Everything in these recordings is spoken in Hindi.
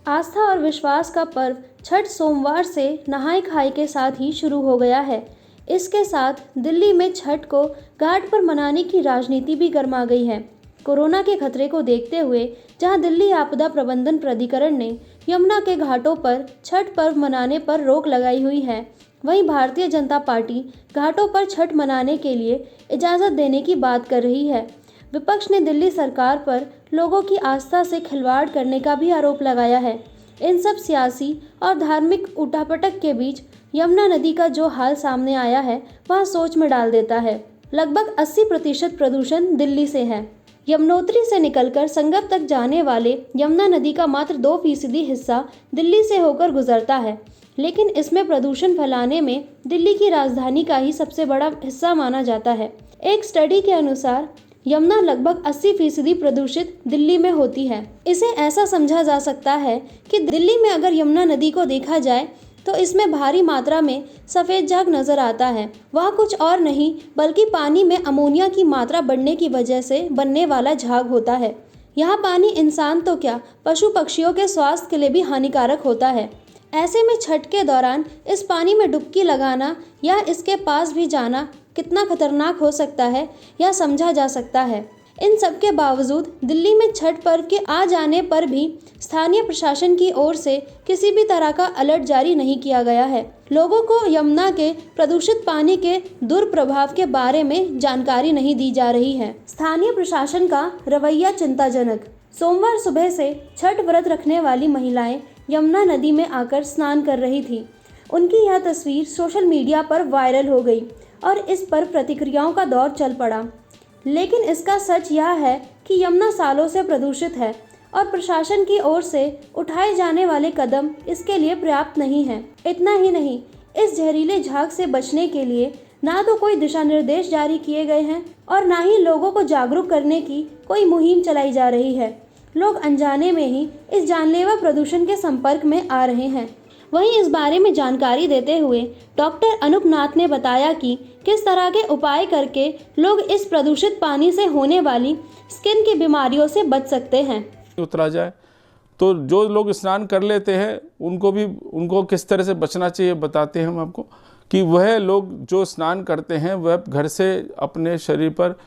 आस्था और विश्वास का पर्व छठ सोमवार से नहाय खाए के साथ ही शुरू हो गया है। इसके साथ दिल्ली में छठ को घाट पर मनाने की राजनीति भी गर्मा गई है। कोरोना के खतरे को देखते हुए जहां दिल्ली आपदा प्रबंधन प्राधिकरण ने यमुना के घाटों पर छठ पर्व मनाने पर रोक लगाई हुई है, वहीं भारतीय जनता पार्टी घाटों पर छठ मनाने के लिए इजाज़त देने की बात कर रही है। विपक्ष ने दिल्ली सरकार पर लोगों की आस्था से खिलवाड़ करने का भी आरोप लगाया है। इन सब सियासी और धार्मिक उठापटक के बीच यमुना नदी का जो हाल सामने आया है वह सोच में डाल देता है। लगभग 80% प्रदूषण दिल्ली से है। यमुनोत्री से निकलकर संगम तक जाने वाले यमुना नदी का मात्र 2% हिस्सा दिल्ली से होकर गुजरता है, लेकिन इसमें प्रदूषण फैलाने में दिल्ली की राजधानी का ही सबसे बड़ा हिस्सा माना जाता है। एक स्टडी के अनुसार यमुना लगभग 80% प्रदूषित दिल्ली में होती है। इसे ऐसा समझा जा सकता है कि दिल्ली में अगर यमुना नदी को देखा जाए तो इसमें भारी मात्रा में सफ़ेद झाग नजर आता है। वह कुछ और नहीं बल्कि पानी में अमोनिया की मात्रा बढ़ने की वजह से बनने वाला झाग होता है। यह पानी इंसान तो क्या, पशु पक्षियों के स्वास्थ्य के लिए भी हानिकारक होता है। ऐसे में छठ के दौरान इस पानी में डुबकी लगाना या इसके पास भी जाना कितना खतरनाक हो सकता है यह समझा जा सकता है। इन सब के बावजूद दिल्ली में छठ पर्व के आ जाने पर भी स्थानीय प्रशासन की ओर से किसी भी तरह का अलर्ट जारी नहीं किया गया है। लोगों को यमुना के प्रदूषित पानी के दुष्प्रभाव के बारे में जानकारी नहीं दी जा रही है। स्थानीय प्रशासन का रवैया चिंताजनक। सोमवार सुबह से छठ व्रत रखने वाली महिलाएं यमुना नदी में आकर स्नान कर रही थी। उनकी यह तस्वीर सोशल मीडिया पर वायरल हो गई और इस पर प्रतिक्रियाओं का दौर चल पड़ा। लेकिन इसका सच यह है कि यमुना सालों से प्रदूषित है और प्रशासन की ओर से उठाए जाने वाले कदम इसके लिए पर्याप्त नहीं है। इतना ही नहीं, इस जहरीले झाग से बचने के लिए ना तो कोई दिशा निर्देश जारी किए गए हैं और ना ही लोगों को जागरूक करने की कोई मुहिम चलाई जा रही है। लोग अनजाने में ही इस जानलेवा प्रदूषण के संपर्क में आ रहे हैं। वहीं इस बारे में जानकारी देते हुए डॉक्टर अनूप नाथ ने बताया कि किस तरह के उपाय करके लोग इस प्रदूषित पानी से होने वाली स्किन की बीमारियों से बच सकते हैं। उतरा जाए तो जो लोग स्नान कर लेते हैं उनको किस तरह से बचना चाहिए बताते हैं हम आपको कि वह लोग जो स्नान करते हैं वह घर से अपने शरीर पर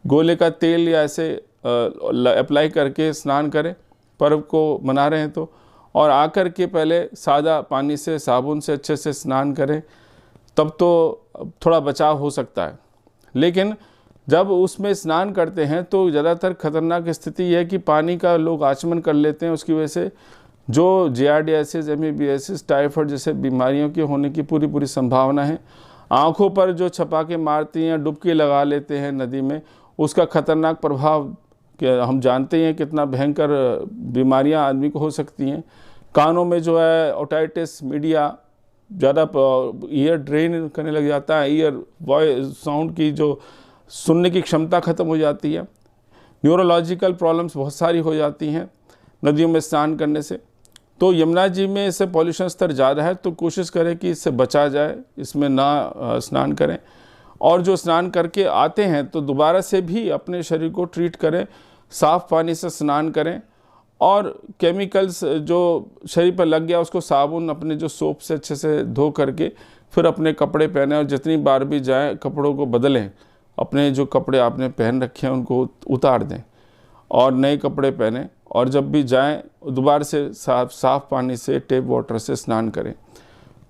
गोले का तेल या ऐसे अप्लाई करके स्नान करें पर्व को मना रहे हैं तो, और आकर के पहले सादा पानी से साबुन से अच्छे से स्नान करें, तब तो थोड़ा बचाव हो सकता है। लेकिन जब उसमें स्नान करते हैं तो ज़्यादातर खतरनाक स्थिति यह है कि पानी का लोग आचमन कर लेते हैं। उसकी वजह से जो जियार्डियासिस, एमीबियासिस, टाइफाइड जैसे बीमारियों के होने की पूरी संभावना है। आँखों पर जो छपाके मारती हैं, डुबकी लगा लेते हैं नदी में, उसका खतरनाक प्रभाव हम जानते हैं कितना भयंकर बीमारियां आदमी को हो सकती हैं। कानों में जो है ओटाइटिस मीडिया ज़्यादा ईयर ड्रेन करने लग जाता है, ईयर वॉइस साउंड की जो सुनने की क्षमता ख़त्म हो जाती है। न्यूरोलॉजिकल प्रॉब्लम्स बहुत सारी हो जाती हैं नदियों में स्नान करने से। तो यमुना जी में इससे पॉल्यूशन स्तर ज़्यादा है, तो कोशिश करें कि इससे बचा जाए, इसमें ना स्नान करें। और जो स्नान करके आते हैं तो दोबारा से भी अपने शरीर को ट्रीट करें, साफ़ पानी से स्नान करें और केमिकल्स जो शरीर पर लग गया उसको साबुन अपने जो सोप से अच्छे से धो करके फिर अपने कपड़े पहने और जितनी बार भी जाएं कपड़ों को बदलें। अपने जो कपड़े आपने पहन रखे हैं उनको उतार दें और नए कपड़े पहने, और जब भी जाएं दोबारा से साफ़ पानी से टैप वाटर से स्नान करें।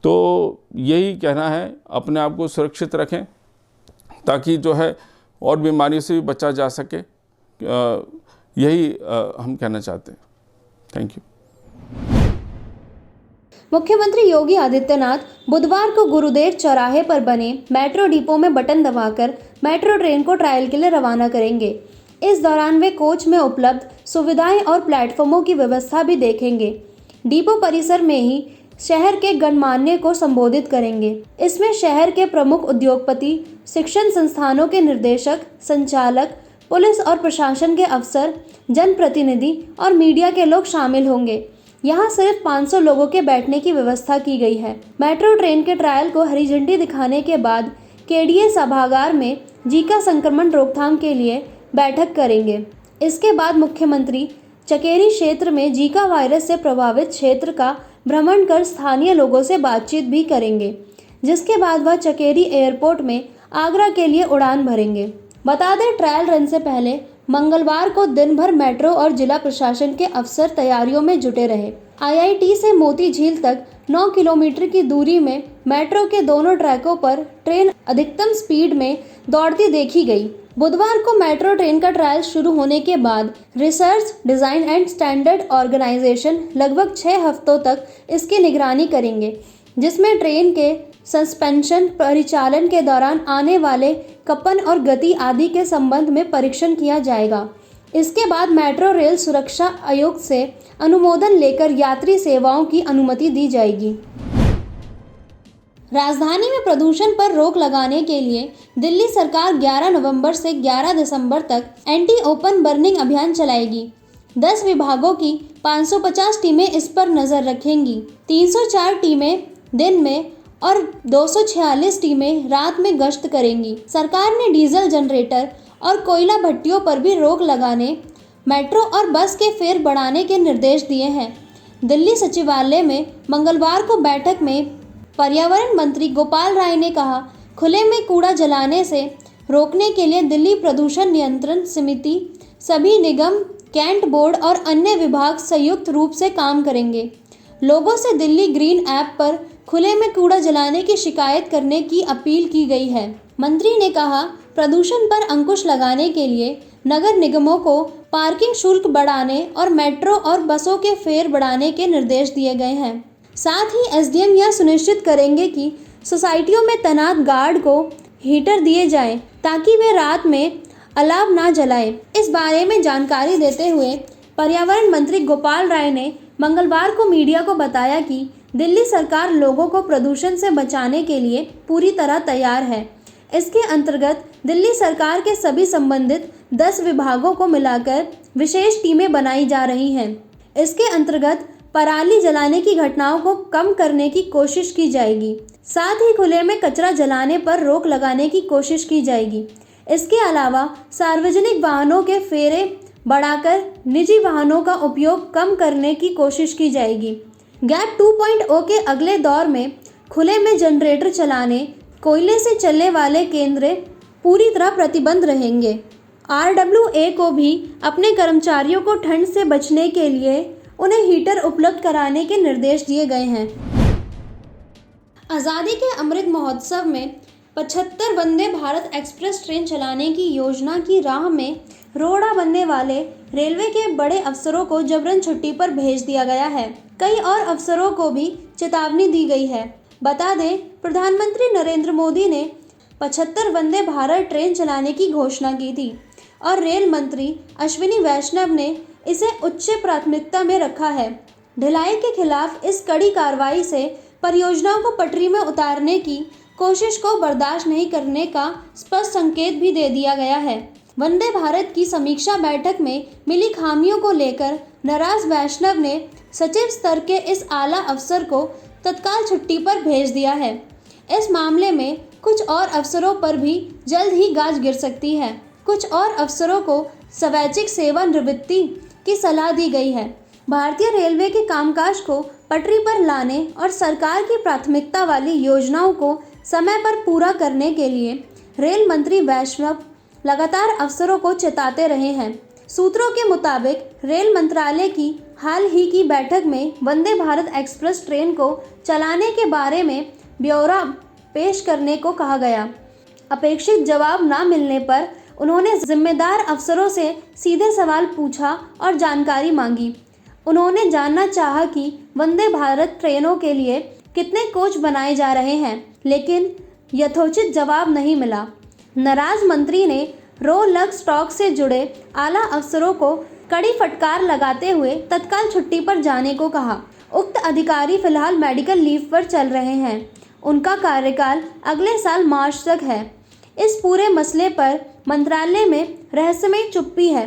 तो यही कहना है, अपने आप को सुरक्षित रखें ताकि जो है और बीमारियों से भी बचा जा सके। यही हम कहना चाहते हैं। Thank you. मुख्यमंत्री योगी आदित्यनाथ बुधवार को गुरुदेव चौराहे पर बने मेट्रो डिपो में बटन दबाकर मेट्रो ट्रेन को ट्रायल के लिए रवाना करेंगे। इस दौरान वे कोच में उपलब्ध सुविधाएं और प्लेटफॉर्मों की व्यवस्था भी देखेंगे। डिपो परिसर में ही शहर के गणमान्य को संबोधित करेंगे। इसमें शहर के प्रमुख उद्योगपति, शिक्षण संस्थानों के निदेशक, संचालक, पुलिस और प्रशासन के अफसर, जनप्रतिनिधि और मीडिया के लोग शामिल होंगे। यहाँ सिर्फ 500 लोगों के बैठने की व्यवस्था की गई है। मेट्रो ट्रेन के ट्रायल को हरी झंडी दिखाने के बाद केडीए सभागार में जीका संक्रमण रोकथाम के लिए बैठक करेंगे। इसके बाद मुख्यमंत्री चकेरी क्षेत्र में जीका वायरस से प्रभावित क्षेत्र का भ्रमण कर स्थानीय लोगों से बातचीत भी करेंगे, जिसके बाद वह चकेरी एयरपोर्ट में आगरा के लिए उड़ान भरेंगे। बता दें, ट्रायल रन से पहले मंगलवार को दिन भर मेट्रो और जिला प्रशासन के अफसर तैयारियों में जुटे रहे। आईआईटी से मोती झील तक 9 किलोमीटर की दूरी में मेट्रो के दोनों ट्रैकों पर ट्रेन अधिकतम स्पीड में दौड़ती देखी गई। बुधवार को मेट्रो ट्रेन का ट्रायल शुरू होने के बाद research, design and standard organisation लगभग 6 हफ्तों तक इसकी निगरानी करेंगे, जिसमें ट्रेन के सस्पेंशन, परिचालन के दौरान आने वाले कंपन और गति आदि के संबंध में परीक्षण किया जाएगा। इसके बाद मेट्रो रेल सुरक्षा आयोग से अनुमोदन लेकर यात्री सेवाओं की अनुमति दी जाएगी। राजधानी में प्रदूषण पर रोक लगाने के लिए दिल्ली सरकार 11 नवंबर से 11 दिसंबर तक एंटी ओपन बर्निंग अभियान चलाएगी। 10 विभागों की 550 टीमें इस पर नजर रखेंगी। 304 टीमें दिन में और 246 टीमें रात में गश्त करेंगी। सरकार ने डीजल जनरेटर और कोयला भट्टियों पर भी रोक लगाने, मेट्रो और बस के फेर बढ़ाने के निर्देश दिए हैं। दिल्ली सचिवालय में मंगलवार को बैठक में पर्यावरण मंत्री गोपाल राय ने कहा, खुले में कूड़ा जलाने से रोकने के लिए दिल्ली प्रदूषण नियंत्रण समिति, सभी निगम, कैंट बोर्ड और अन्य विभाग संयुक्त रूप से काम करेंगे। लोगों से दिल्ली ग्रीन ऐप पर खुले में कूड़ा जलाने की शिकायत करने की अपील की गई है। मंत्री ने कहा, प्रदूषण पर अंकुश लगाने के लिए नगर निगमों को पार्किंग शुल्क बढ़ाने और मेट्रो और बसों के फेर बढ़ाने के निर्देश दिए गए हैं। साथ ही एसडीएम यह सुनिश्चित करेंगे कि सोसाइटियों में तैनात गार्ड को हीटर दिए जाएं ताकि वे रात में अलाव ना जलाएं। इस बारे में जानकारी देते हुए पर्यावरण मंत्री गोपाल राय ने मंगलवार को मीडिया को बताया कि दिल्ली सरकार लोगों को प्रदूषण से बचाने के लिए पूरी तरह तैयार है। इसके अंतर्गत दिल्ली सरकार के सभी संबंधित 10 विभागों को मिलाकर विशेष टीमें बनाई जा रही हैं। इसके अंतर्गत पराली जलाने की घटनाओं को कम करने की कोशिश की जाएगी। साथ ही खुले में कचरा जलाने पर रोक लगाने की कोशिश की जाएगी। इसके अलावा सार्वजनिक वाहनों के फेरे बढ़ाकर निजी वाहनों का उपयोग कम करने की कोशिश की जाएगी। गैप 2.0 के अगले दौर में खुले में जनरेटर चलाने, कोयले से चलने वाले केंद्र पूरी तरह प्रतिबंध रहेंगे। RWA को भी अपने कर्मचारियों को ठंड से बचने के लिए उन्हें हीटर उपलब्ध कराने के निर्देश दिए गए हैं। आज़ादी के अमृत महोत्सव में 75 वंदे भारत एक्सप्रेस ट्रेन चलाने की योजना की राह में रोड़ा बनने वाले रेलवे के बड़े अफसरों को जबरन छुट्टी पर भेज दिया गया है। कई और अफसरों को भी चेतावनी दी गई है। बता दें, प्रधानमंत्री नरेंद्र मोदी ने 75 वंदे भारत ट्रेन चलाने की घोषणा की थी और रेल मंत्री अश्विनी वैष्णव ने इसे उच्च प्राथमिकता में रखा है। ढिलाई के खिलाफ इस कड़ी कार्रवाई से परियोजनाओं को पटरी में उतारने की कोशिश को बर्दाश्त नहीं करने का स्पष्ट संकेत भी दे दिया गया है। वंदे भारत की समीक्षा बैठक में मिली खामियों को लेकर नाराज वैष्णव ने सचिव स्तर के इस आला अफसर को तत्काल छुट्टी पर भेज दिया है। इस मामले में कुछ और अफसरों पर भी जल्द ही गाज गिर सकती है। कुछ और अफसरों को स्वैच्छिक सेवानिवृत्ति की सलाह दी गई है। भारतीय रेलवे के कामकाज को पटरी पर लाने और सरकार की प्राथमिकता वाली योजनाओं को समय पर पूरा करने के लिए रेल मंत्री वैष्णव लगातार अफसरों को चेताते रहे हैं। सूत्रों के मुताबिक रेल मंत्रालय की हाल ही की बैठक में वंदे भारत एक्सप्रेस ट्रेन को चलाने के बारे में ब्यौरा पेश करने को कहा गया। अपेक्षित जवाब न मिलने पर उन्होंने जिम्मेदार अफसरों से सीधे सवाल पूछा और जानकारी मांगी। उन्होंने जानना चाहा कि वंदे भारत ट्रेनों के लिए कितने कोच बनाए जा रहे हैं, लेकिन यथोचित जवाब नहीं मिला। नाराज मंत्री ने रोलग स्टॉक से जुड़े आला अफसरों को कड़ी फटकार लगाते हुए तत्काल छुट्टी पर जाने को कहा। उक्त अधिकारी फिलहाल मेडिकल लीव पर चल रहे हैं। उनका कार्यकाल अगले साल मार्च तक है। इस पूरे मसले पर मंत्रालय में रहस्यमय चुप्पी है।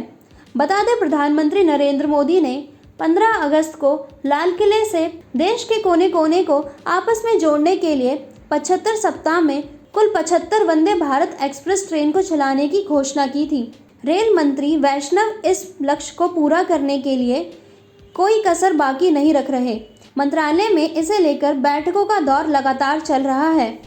बता दें, प्रधानमंत्री नरेंद्र मोदी ने 15 अगस्त को लाल किले से देश के कोने कोने को आपस में जोड़ने के लिए 75 सप्ताह में कुल 75 वंदे भारत एक्सप्रेस ट्रेन को चलाने की घोषणा की थी। रेल मंत्री वैष्णव इस लक्ष्य को पूरा करने के लिए कोई कसर बाकी नहीं रख रहे। मंत्रालय में इसे लेकर बैठकों का दौर लगातार चल रहा है।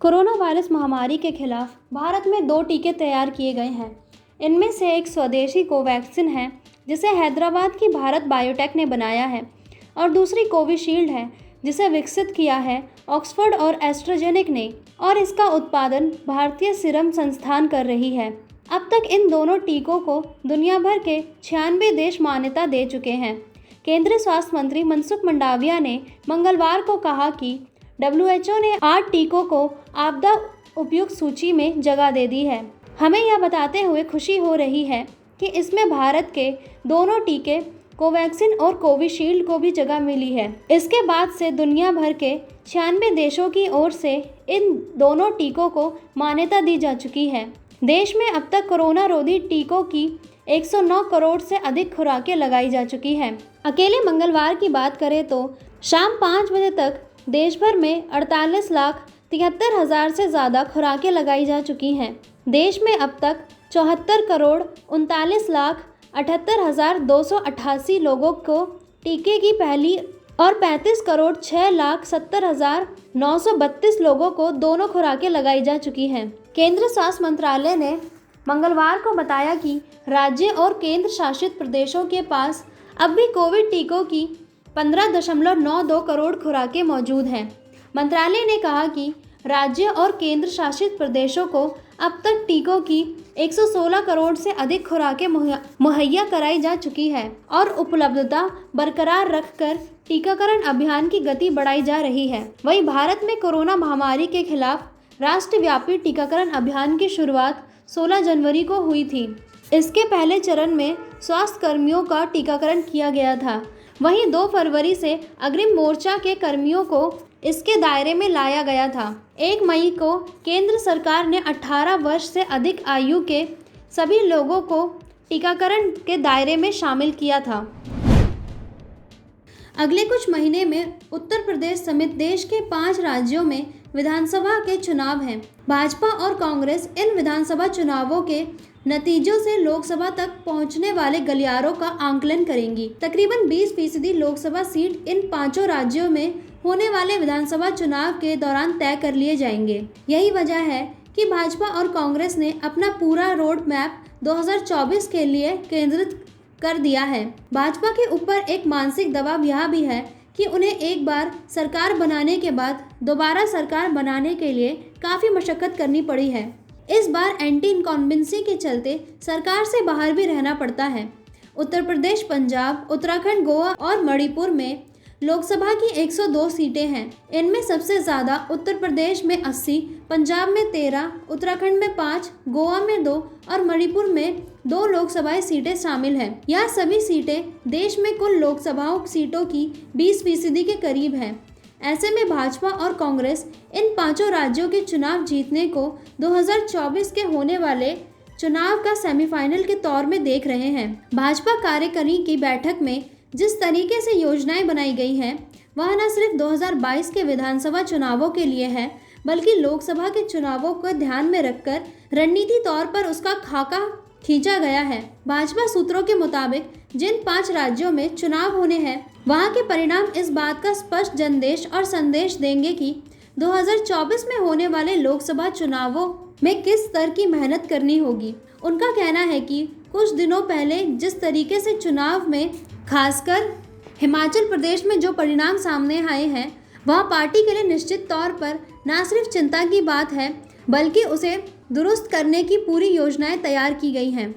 कोरोना वायरस महामारी के खिलाफ भारत में 2 टीके तैयार किए गए हैं। इनमें से एक स्वदेशी कोवैक्सीन है, जिसे हैदराबाद की भारत बायोटेक ने बनाया है, और दूसरी कोविशील्ड है, जिसे विकसित किया है ऑक्सफोर्ड और एस्ट्राजेनेका ने, और इसका उत्पादन भारतीय सीरम संस्थान कर रही है। अब तक इन दोनों टीकों को दुनिया भर के 96 देश मान्यता दे चुके हैं। केंद्रीय स्वास्थ्य मंत्री मनसुख मंडाविया ने मंगलवार को कहा कि WHO ने 8 टीकों को आपदा उपयुक्त सूची में जगह दे दी है। हमें यह बताते हुए खुशी हो रही है कि इसमें भारत के दोनों टीके कोवैक्सीन और कोविशील्ड को भी जगह मिली है। इसके बाद से दुनिया भर के 96 देशों की ओर से इन दोनों टीकों को मान्यता दी जा चुकी है। देश में अब तक कोरोना रोधी टीकों की 109 करोड़ से अधिक खुराकें लगाई जा चुकी हैं। अकेले मंगलवार की बात करें तो शाम 5 बजे तक देश भर में 48,73,000 से ज़्यादा खुराकें लगाई जा चुकी हैं। देश में अब तक 74,39,78,288 लोगों को टीके की पहली और 35,06,70,932 लोगों को दोनों खुराकें लगाई जा चुकी हैं। केंद्रीय स्वास्थ्य मंत्रालय ने मंगलवार को बताया कि राज्य और केंद्र शासित प्रदेशों के पास अब भी कोविड टीकों की 15.92 करोड़ खुराकें मौजूद हैं। मंत्रालय ने कहा कि राज्य और केंद्र शासित प्रदेशों को अब तक टीकों की 116 करोड़ से अधिक खुराकें मुहैया कराई जा चुकी है और उपलब्धता बरकरार रखकर टीकाकरण अभियान की गति बढ़ाई जा रही है। वहीं भारत में कोरोना महामारी के खिलाफ राष्ट्रव्यापी टीकाकरण अभियान की शुरुआत 16 जनवरी को हुई थी। इसके पहले चरण में स्वास्थ्य कर्मियों का टीकाकरण किया गया था। वहीं 2 फरवरी से अग्रिम मोर्चा के कर्मियों को इसके दायरे में लाया गया था। 1 मई को केंद्र सरकार ने 18 वर्ष से अधिक आयु के सभी लोगों को टीकाकरण के दायरे में शामिल किया था। अगले कुछ महीने में उत्तर प्रदेश समेत देश के 5 राज्यों में विधानसभा के चुनाव हैं। भाजपा और कांग्रेस इन विधानसभा चुनावों के नतीजों से लोकसभा तक पहुंचने वाले गलियारों का आंकलन करेंगी। तकरीबन 20% लोकसभा सीट इन 5 राज्यों में होने वाले विधानसभा चुनाव के दौरान तय कर लिए जाएंगे। यही वजह है कि भाजपा और कांग्रेस ने अपना पूरा रोड मैप 2024 के लिए केंद्रित कर दिया है। भाजपा के ऊपर एक मानसिक दबाव यह भी है कि उन्हें एक बार सरकार बनाने के बाद दोबारा सरकार बनाने के लिए काफ़ी मशक्कत करनी पड़ी है। इस बार एंटी इनकम्बेंसी के चलते सरकार से बाहर भी रहना पड़ता है। उत्तर प्रदेश, पंजाब, उत्तराखंड, गोवा और मणिपुर में लोकसभा की 102 सीटें हैं। इनमें सबसे ज़्यादा उत्तर प्रदेश में 80, पंजाब में 13, उत्तराखंड में 5, गोवा में 2 और मणिपुर में 2 लोकसभा सीटें शामिल हैं। यह सभी सीटें देश में कुल लोकसभा सीटों की 20% के करीब हैं। ऐसे में भाजपा और कांग्रेस इन 5 राज्यों के चुनाव जीतने को 2024 के होने वाले चुनाव का सेमीफाइनल के तौर में देख रहे हैं। भाजपा कार्यकारिणी की बैठक में जिस तरीके से योजनाएं बनाई गई हैं, वह न सिर्फ 2022 के विधानसभा चुनावों के लिए है, बल्कि लोकसभा के चुनावों को ध्यान में रखकर रणनीति तौर पर उसका खाका खींचा गया है। भाजपा सूत्रों के मुताबिक जिन 5 राज्यों में चुनाव होने हैं, वहां के परिणाम इस बात का स्पष्ट जनदेश और संदेश देंगे कि 2024 में होने वाले लोकसभा चुनावों में किस स्तर की मेहनत करनी होगी। उनका कहना है कि कुछ दिनों पहले जिस तरीके से चुनाव में खासकर हिमाचल प्रदेश में जो परिणाम सामने आए हैं, वह पार्टी के लिए निश्चित तौर पर न सिर्फ चिंता की बात है, बल्कि उसे दुरुस्त करने की पूरी योजनाएं तैयार की गई हैं।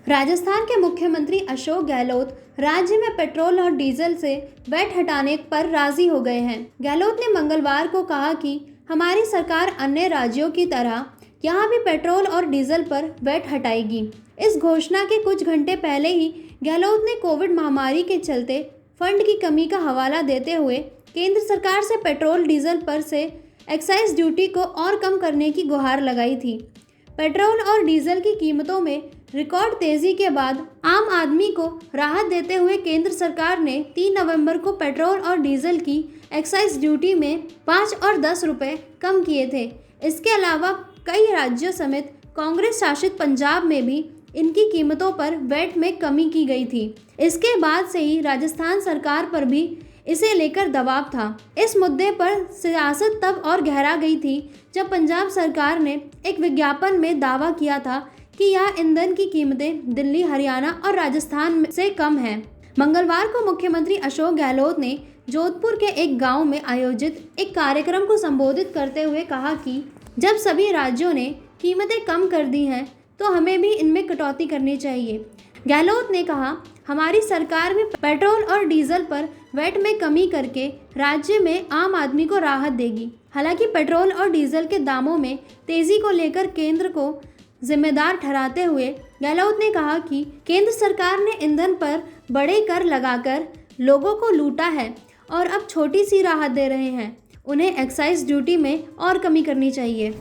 राजस्थान के मुख्यमंत्री अशोक गहलोत राज्य में पेट्रोल और डीजल से वैट हटाने पर राजी हो गए हैं। गहलोत ने मंगलवार को कहा कि हमारी सरकार अन्य राज्यों की तरह यहाँ भी पेट्रोल और डीजल पर वैट हटाएगी। इस घोषणा के कुछ घंटे पहले ही गहलोत ने कोविड महामारी के चलते फंड की कमी का हवाला देते हुए केंद्र सरकार से पेट्रोल डीजल पर से एक्साइज ड्यूटी को और कम करने की गुहार लगाई थी। पेट्रोल और डीजल की कीमतों में रिकॉर्ड तेजी के बाद आम आदमी को राहत देते हुए केंद्र सरकार ने 3 नवंबर को पेट्रोल और डीजल की एक्साइज ड्यूटी में 5 और 10 रुपये कम किए थे। इसके अलावा कई राज्यों समेत कांग्रेस शासित पंजाब में भी इनकी कीमतों पर वैट में कमी की गई थी। इसके बाद से ही राजस्थान सरकार पर भी इसे लेकर दबाव था। इस मुद्दे पर सियासत तब और गहरा गई थी जब पंजाब सरकार ने एक विज्ञापन में दावा किया था कि यह ईंधन की कीमतें दिल्ली, हरियाणा और राजस्थान से कम हैं। मंगलवार को मुख्यमंत्री अशोक गहलोत ने जोधपुर के एक गांव में आयोजित एक कार्यक्रम को संबोधित करते हुए कहा कि जब सभी राज्यों ने कीमतें कम कर दी हैं तो हमें भी इनमें कटौती करनी चाहिए। गहलोत ने कहा, हमारी सरकार भी पेट्रोल और डीजल पर वैट में कमी करके राज्य में आम आदमी को राहत देगी। हालांकि पेट्रोल और डीजल के दामों में तेजी को लेकर केंद्र को जिम्मेदार ठहराते हुए गहलोत ने कहा कि केंद्र सरकार ने ईंधन पर बड़े कर लगाकर लोगों को लूटा है और अब छोटी सी राहत दे रहे हैं। उन्हें एक्साइज ड्यूटी में और कमी करनी चाहिए।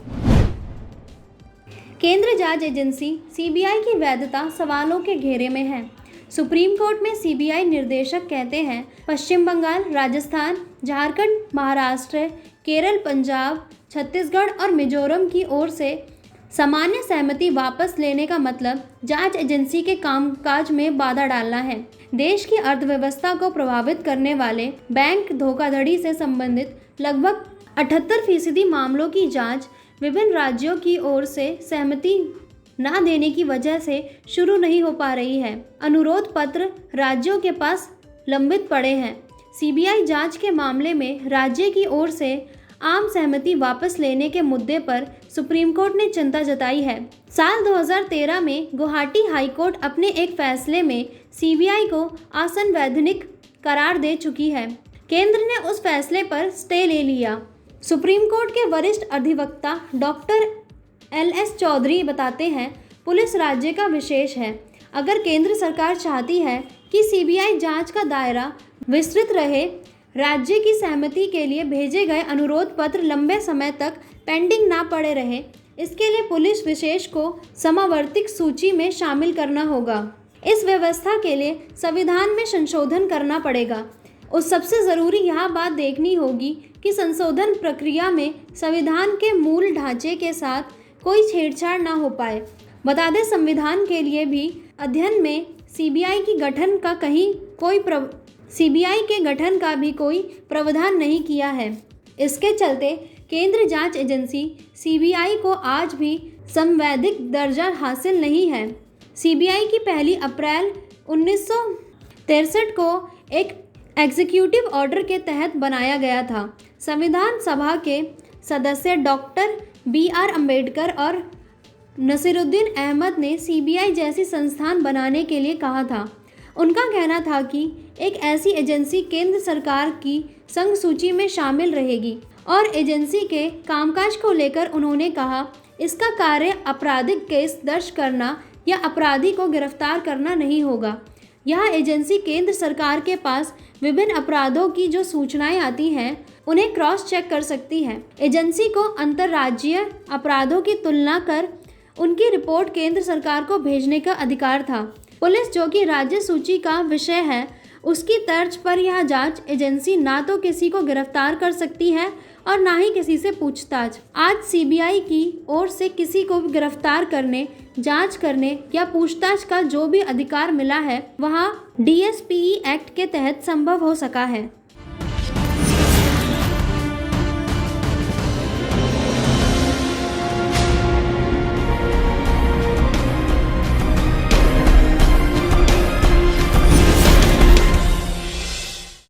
केंद्रीय जांच एजेंसी सीबीआई की वैधता सवालों के घेरे में है। सुप्रीम कोर्ट में सीबीआई निर्देशक कहते हैं, पश्चिम बंगाल, राजस्थान, झारखंड, महाराष्ट्र, केरल, पंजाब, छत्तीसगढ़ और मिजोरम की ओर से सामान्य सहमति वापस लेने का मतलब जांच एजेंसी के कामकाज में बाधा डालना है। देश की अर्थव्यवस्था को प्रभावित करने वाले बैंक धोखाधड़ी से संबंधित लगभग 78% मामलों की जांच विभिन्न राज्यों की ओर से सहमति न देने की वजह से शुरू नहीं हो पा रही है। अनुरोध पत्र राज्यों के पास लंबित पड़े हैं। सीबीआई जांच के मामले में राज्य की ओर से आम सहमति वापस लेने के मुद्दे पर सुप्रीम कोर्ट ने चिंता जताई है। साल 2013 में गुवाहाटी हाई कोर्ट अपने एक फैसले में सीबीआई को असंवैधानिक करार दे चुकी है। केंद्र ने उस फैसले पर स्टे ले लिया। सुप्रीम कोर्ट के वरिष्ठ अधिवक्ता डॉक्टर LS चौधरी बताते हैं, पुलिस राज्य का विशेष है। अगर केंद्र सरकार चाहती है कि सीबीआई जांच का दायरा विस्तृत रहे, राज्य की सहमति के लिए भेजे गए अनुरोध पत्र लंबे समय तक पेंडिंग ना पड़े रहे, इसके लिए पुलिस विशेष को समावर्ती सूची में शामिल करना होगा। इस व्यवस्था के लिए संविधान में संशोधन करना पड़ेगा। उस सबसे ज़रूरी यह बात देखनी होगी कि संशोधन प्रक्रिया में संविधान के मूल ढांचे के साथ कोई छेड़छाड़ ना हो पाए। बता दें, संविधान के लिए भी अध्ययन में सीबीआई के गठन का भी कोई प्रावधान नहीं किया है। इसके चलते केंद्रीय जांच एजेंसी सीबीआई को आज भी संवैधानिक दर्जा हासिल नहीं है। सीबीआई की 1 अप्रैल 1963 को एक एग्जीक्यूटिव ऑर्डर के तहत बनाया गया था। संविधान सभा के सदस्य डॉक्टर BR अम्बेडकर और नसीरुद्दीन अहमद ने सीबीआई जैसी संस्थान बनाने के लिए कहा था। उनका कहना था कि एक ऐसी एजेंसी केंद्र सरकार की संघ सूची में शामिल रहेगी और एजेंसी के कामकाज को लेकर उन्होंने कहा, इसका कार्य आपराधिक केस दर्ज करना या अपराधी को गिरफ्तार करना नहीं होगा। यह एजेंसी केंद्र सरकार के पास विभिन्न अपराधों की जो सूचनाएं आती हैं उन्हें क्रॉस चेक कर सकती है। एजेंसी को अंतर्राज्यीय अपराधों की तुलना कर उनकी रिपोर्ट केंद्र सरकार को भेजने का अधिकार था। पुलिस, जो कि राज्य सूची का विषय है, उसकी तर्ज पर यह जांच एजेंसी ना तो किसी को गिरफ्तार कर सकती है और ना ही किसी से पूछताछ। आज सीबीआई की ओर से किसी को भी गिरफ्तार करने, जांच करने या पूछताछ का जो भी अधिकार मिला है वह DSPE एक्ट के तहत संभव हो सका है।